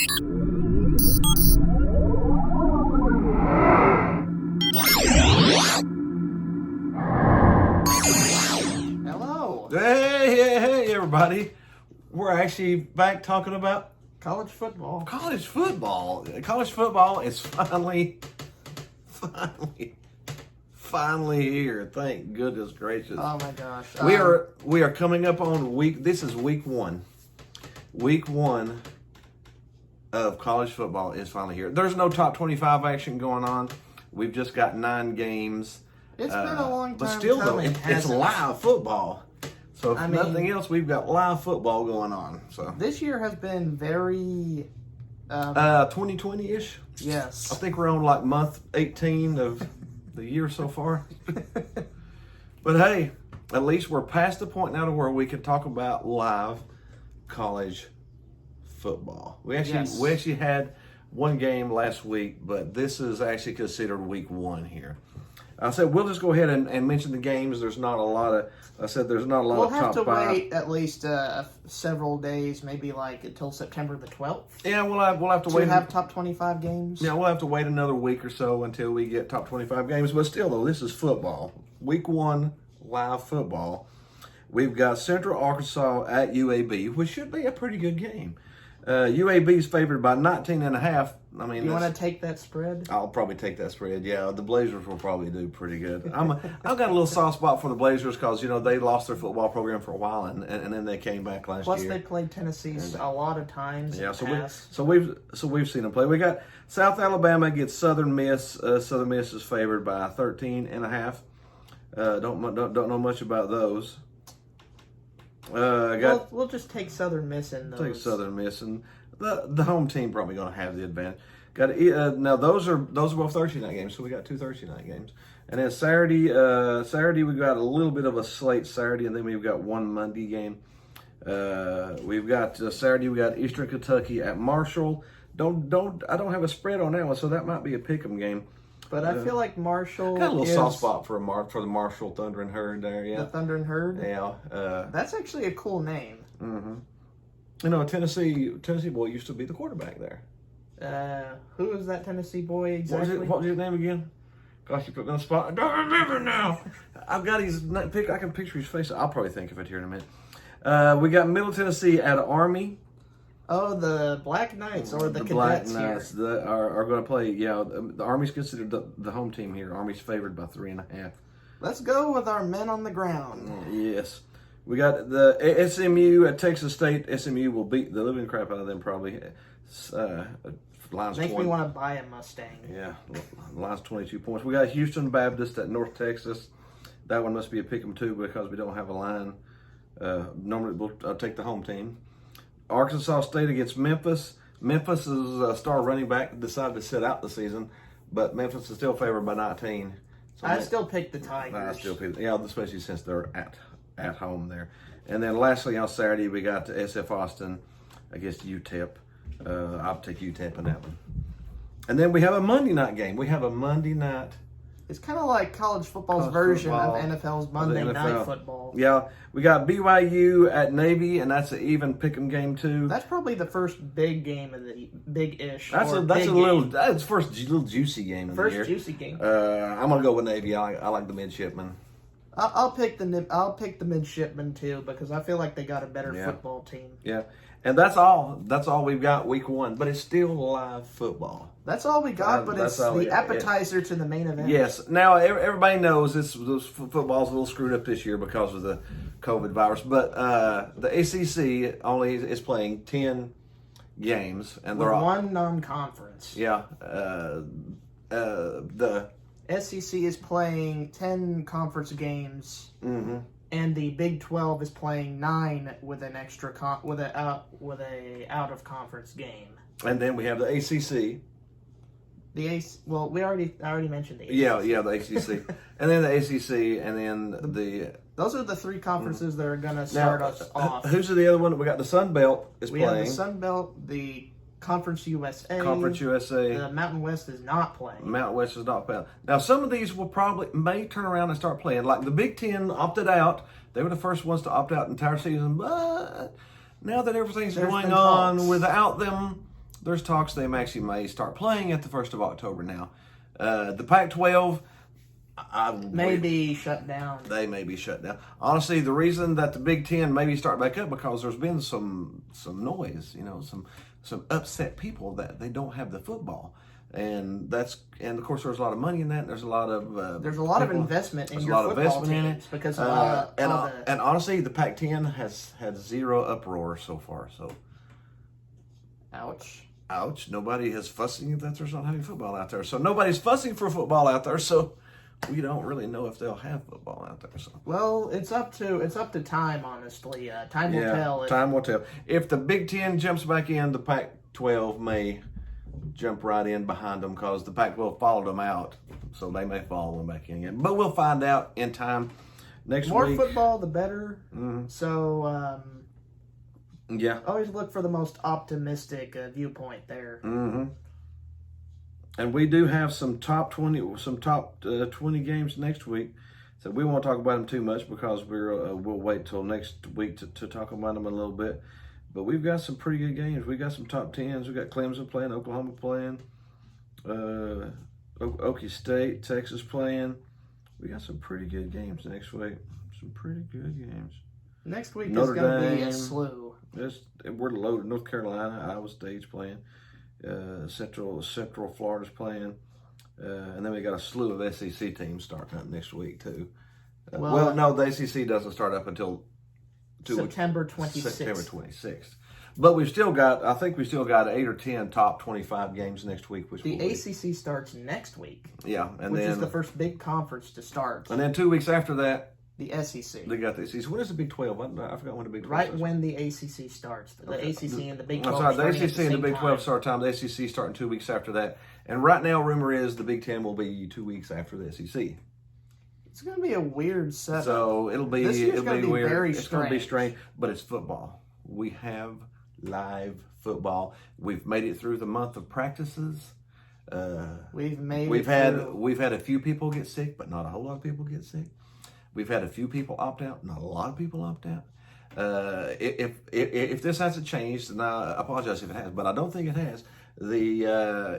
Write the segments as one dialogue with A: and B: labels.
A: Hello.
B: Hey, everybody. We're actually back talking about
A: College football.
B: college football. College football is finally here. Thank goodness gracious.
A: Oh my gosh.
B: We are coming up on this is week one. Week one of college football is finally here. There's no top 25 action going on. We've just got 9 games.
A: It's been a long time
B: But still, though,
A: coming,
B: it's
A: hasn't it?
B: live football. So, if
A: I mean,
B: nothing else, we've got live football going on. So
A: This year has been very
B: 2020-ish.
A: yes.
B: I think we're on like month 18 of the year so far. But hey, at least we're past the point now to where we can talk about live college football. We actually had one game last week, but this is actually considered week one here. I said we'll just go ahead and mention the games. There's not a lot of
A: We'll
B: of
A: have
B: top
A: to
B: 5.
A: wait at least several days, maybe like until September the 12th.
B: Yeah, we'll have to wait.
A: To have top 25 games.
B: Yeah, we'll have to wait another week or so until we get top 25 games. But still, though, this is football. Week one, live football. We've got Central Arkansas at UAB, which should be a pretty good game. UAB is favored by 19.5. I mean,
A: You want to take that spread?
B: I'll probably take that spread. Yeah, the Blazers will probably do pretty good. I've got a little soft spot for the Blazers because they lost their football program for a while and then they came back last
A: Plus,
B: year.
A: they played Tennessee a lot of times.
B: Yeah,
A: so
B: we've seen them play. We got South Alabama against Southern Miss. Southern Miss is favored by 13.5. Don't know much about those.
A: We'll just take Southern Miss in those.
B: Take Southern Miss, and the home team probably going to have the advantage. Now those are both Thursday night games, so we got 2 Thursday night games, and then Saturday we got a little bit of a slate Saturday, and then we've got one Monday game. We've got Saturday we got Eastern Kentucky at Marshall. I don't have a spread on that one, so that might be a pick'em game.
A: But I feel like Marshall
B: Got a little soft spot for the Marshall Thunder and Herd there, yeah.
A: The Thunder and Herd?
B: Yeah.
A: That's actually a cool name.
B: Mm-hmm. Tennessee boy used to be the quarterback there.
A: Who is that Tennessee boy exactly?
B: What was his name again? Gosh, you put me on the spot. I don't remember now. I've got his pick. I can picture his face. I'll probably think of it here in a minute. We got Middle Tennessee at Army.
A: Oh, the Black Knights or the
B: Black
A: Cadets
B: Knights
A: here.
B: are going to play. Yeah, the Army's considered the home team here. Army's favored by 3.5.
A: Let's go with our men on the ground.
B: Yes. We got the SMU at Texas State. SMU will beat the living crap out of them probably. Line's
A: Makes
B: 20.
A: me want to buy a Mustang.
B: Yeah, line's 22 points. We got Houston Baptist at North Texas. That one must be a pick'em too because we don't have a line. Normally I'll take the home team. Arkansas State against Memphis. Memphis is a star running back decided to sit out the season, but Memphis is still favored by 19. So
A: I still pick the Tigers.
B: I still pick, especially since they're at home there. And then lastly on Saturday we got SF Austin against UTEP. I'll take UTEP in that one. And then we have a Monday night game. We have a Monday night.
A: It's kind of like college football's version of NFL's Monday Night Football.
B: Yeah, we got BYU at Navy, and that's an even pick'em game too.
A: That's probably the first big game of the big-ish.
B: That's the first little juicy game of the year.
A: First juicy game.
B: I'm gonna go with Navy. I like the midshipmen.
A: I'll pick the midshipmen too because I feel like they got a better football team.
B: Yeah, and that's all we've got week one, but it's still live football.
A: That's all we got, but it's the appetizer to the main event.
B: Yes. Now everybody knows this football's a little screwed up this year because of the COVID virus, but the ACC only is playing 10 games, and they're all
A: one non-conference.
B: Yeah. The
A: SEC is playing 10 conference games, and the Big 12 is playing 9 with an extra with a out of conference game.
B: And then we have the ACC.
A: I already mentioned the ACC.
B: Yeah, the ACC, and then the ACC, and then
A: Those are the 3 conferences that are going to start us off.
B: Who's the other one? We got the Sun Belt playing.
A: We have the Sun Belt, the Conference USA. The Mountain West is not playing.
B: Mountain West is not playing. Now, some of these may turn around and start playing. Like the Big Ten opted out. They were the first ones to opt out the entire season. But now that everything's going on without them, there's talks they actually may start playing at the 1st of October now. The Pac-12,
A: May be shut down.
B: They may be shut down. Honestly, the reason that the Big Ten maybe start back up because there's been some noise, some upset people that they don't have the football. And of course there's a lot of money in that. There's a lot of
A: investment in your football teams because
B: and honestly, the Pac-10 has had zero uproar so far. So, ouch! Nobody is fussing that there's not having football out there. So nobody's fussing for football out there. So we don't really know if they'll have football out there. So
A: well, it's up to time. Honestly, time will tell.
B: Time will tell. If the Big Ten jumps back in, the Pac-12 may jump right in behind them because the Pac-12 followed them out, so they may follow them back in again. But we'll find out in time. Next week,
A: more football, the better. Mm-hmm. So, always look for the most optimistic viewpoint there.
B: Mm-hmm. And we do have some top 20 games next week. So we won't talk about them too much because we'll wait till next week to talk about them a little bit. But we've got some pretty good games. We got some top 10s. We got Clemson playing, Oklahoma playing, Okie State, Texas playing. We got some pretty good games next week. Some pretty good games.
A: Next week is going to be a slew.
B: We're loaded. North Carolina, Iowa State's playing. Central Florida's playing. And then we got a slew of SEC teams starting up next week too. No, the SEC doesn't start up until
A: September 26th.
B: September 26th. But I think we still got 8 or 10 top 25 games next week.
A: The ACC starts next week.
B: Yeah.
A: Which is the first big conference to start.
B: And then 2 weeks after that,
A: the SEC.
B: They got the SEC. When is the Big 12? I forgot when the Big 12
A: right
B: starts.
A: when the ACC starts. The ACC and the Big 12
B: I'm sorry, the ACC and the Big 12 start time. The SEC starting 2 weeks after that. And right now, rumor is the Big 10 will be 2 weeks after the SEC.
A: It's going to be a weird setup.
B: So it'll be weird.
A: Very
B: it's going to be strange, but it's football. We have live football. We've made it through the month of practices. We've had a few people get sick, but not a whole lot of people get sick. We've had a few people opt out, not a lot of people opt out. If this hasn't changed, and I apologize if it has, but I don't think it has. The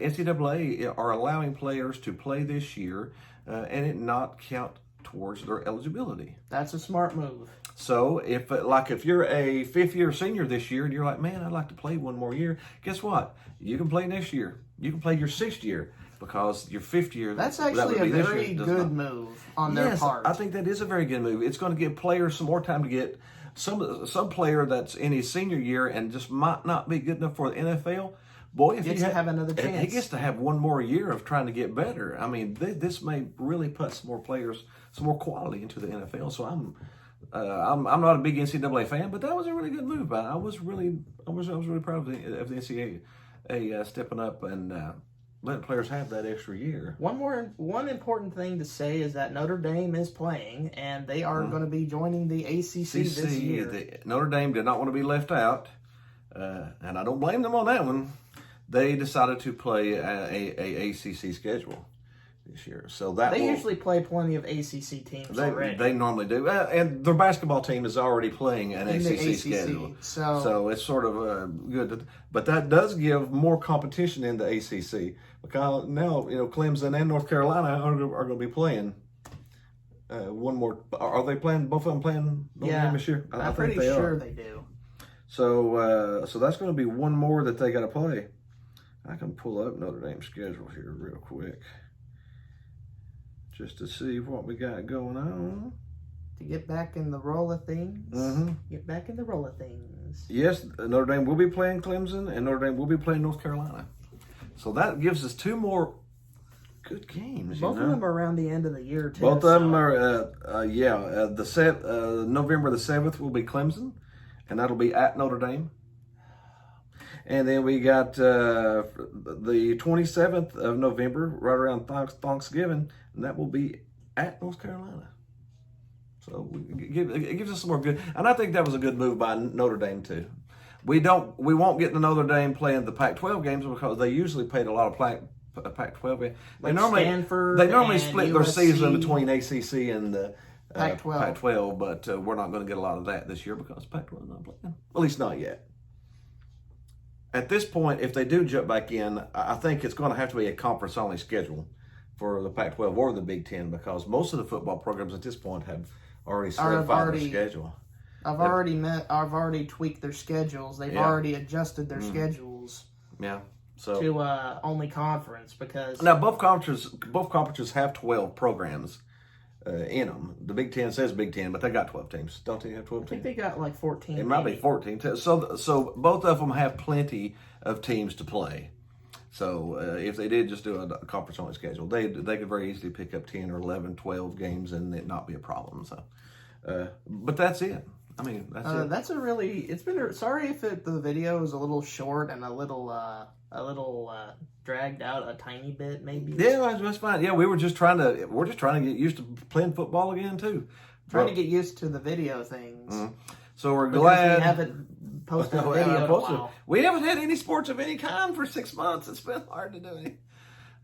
B: NCAA are allowing players to play this year and it not count towards their eligibility.
A: That's a smart move.
B: So if you're a fifth-year senior this year and you're like, man, I'd like to play one more year, guess what? You can play next year. You can play your 6th year because your 5th year.
A: That's actually a very good move on their part.
B: I think that is a very good move. It's going to give players some more time to get some player that's in his senior year and just might not be good enough for the NFL. Boy, if he gets to have another chance, he gets to have one more year of trying to get better. I mean, this may really put some more players, some more quality into the NFL. So I'm not a big NCAA fan, but that was a really good move. I was really proud of the NCAA stepping up and letting players have that extra year.
A: One important thing to say is that Notre Dame is playing, and they are going to be joining the ACC this year.
B: Notre Dame did not want to be left out, and I don't blame them on that one. They decided to play a ACC schedule this year, so they
A: usually play plenty of ACC teams already.
B: They normally do, and their basketball team is already playing an ACC schedule, so it's sort of good. But that does give more competition in the ACC because now Clemson and North Carolina are going to be playing one more. Are they playing? Both of them playing this year?
A: I'm pretty sure they do.
B: So that's going to be one more that they got to play. I can pull up Notre Dame's schedule here real quick just to see what we got going on.
A: To get back in the roll of things.
B: Mm-hmm.
A: Get back in the roll of things.
B: Yes, Notre Dame will be playing Clemson, and Notre Dame will be playing North Carolina. So that gives us 2 more good games.
A: Both of them are around the end of the year, too.
B: Both of them are, November the 7th will be Clemson, and that'll be at Notre Dame. And then we got the 27th of November, right around Thanksgiving, and that will be at North Carolina. So it gives us some more good, and I think that was a good move by Notre Dame too. We won't get to Notre Dame playing the Pac-12 games because they usually played a lot of Pac-12 games. They normally split their season between ACC and the Pac-12, but we're not going to get a lot of that this year because Pac-12 is not playing. At least not yet. at this point, if they do jump back in, I think it's going to have to be a conference-only schedule for the Pac-12 or the Big Ten, because most of the football programs at this point have already solidified their schedule.
A: I've already tweaked their schedules. They've already adjusted their schedules.
B: Yeah. So
A: to only conference, because
B: now both conferences have 12 programs in them. The Big Ten says Big Ten, but they got 12 teams. Don't they have 12 teams?
A: I think they got like 14.
B: It might be 14. So both of them have plenty of teams to play. So if they did just do a conference-only schedule, they could very easily pick up 10 or 11, 12 games and it not be a problem. So, but that's it. I mean, that's it.
A: That's a really. It's been. Sorry if the video is a little short and a little dragged out a tiny bit, maybe.
B: Yeah, that's fine. Yeah, we're just trying to get used to playing football again too.
A: Trying to get used to the video things.
B: Mm-hmm. So we're glad
A: we haven't posted a video in a while.
B: We haven't had any sports of any kind for 6 months. It's been hard to do it.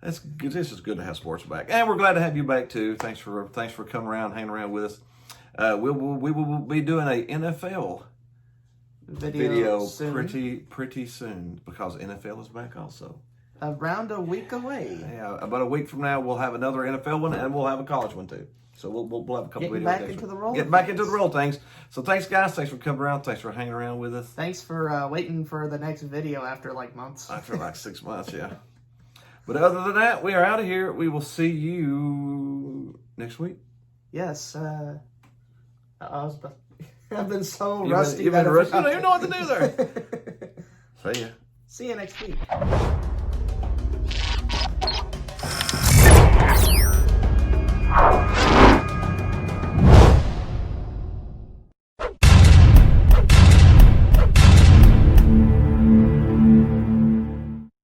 B: This is good to have sports back, and we're glad to have you back too. Thanks for coming around, hanging around with us. We will be doing a NFL video pretty soon, because NFL is back also.
A: Around a week away.
B: Yeah, about a week from now we'll have another NFL one, and we'll have a college one too. So we'll have a couple videos. Get back into the roll things. So thanks, guys. Thanks for coming around. Thanks for hanging around with us.
A: Thanks for waiting for the next video after like months.
B: After like 6 months, yeah. But other than that, we are out of here. We will see you next week.
A: Yes. I've been so rusty.
B: You've been rusty. You don't even know what to do there. See ya.
A: See you next week.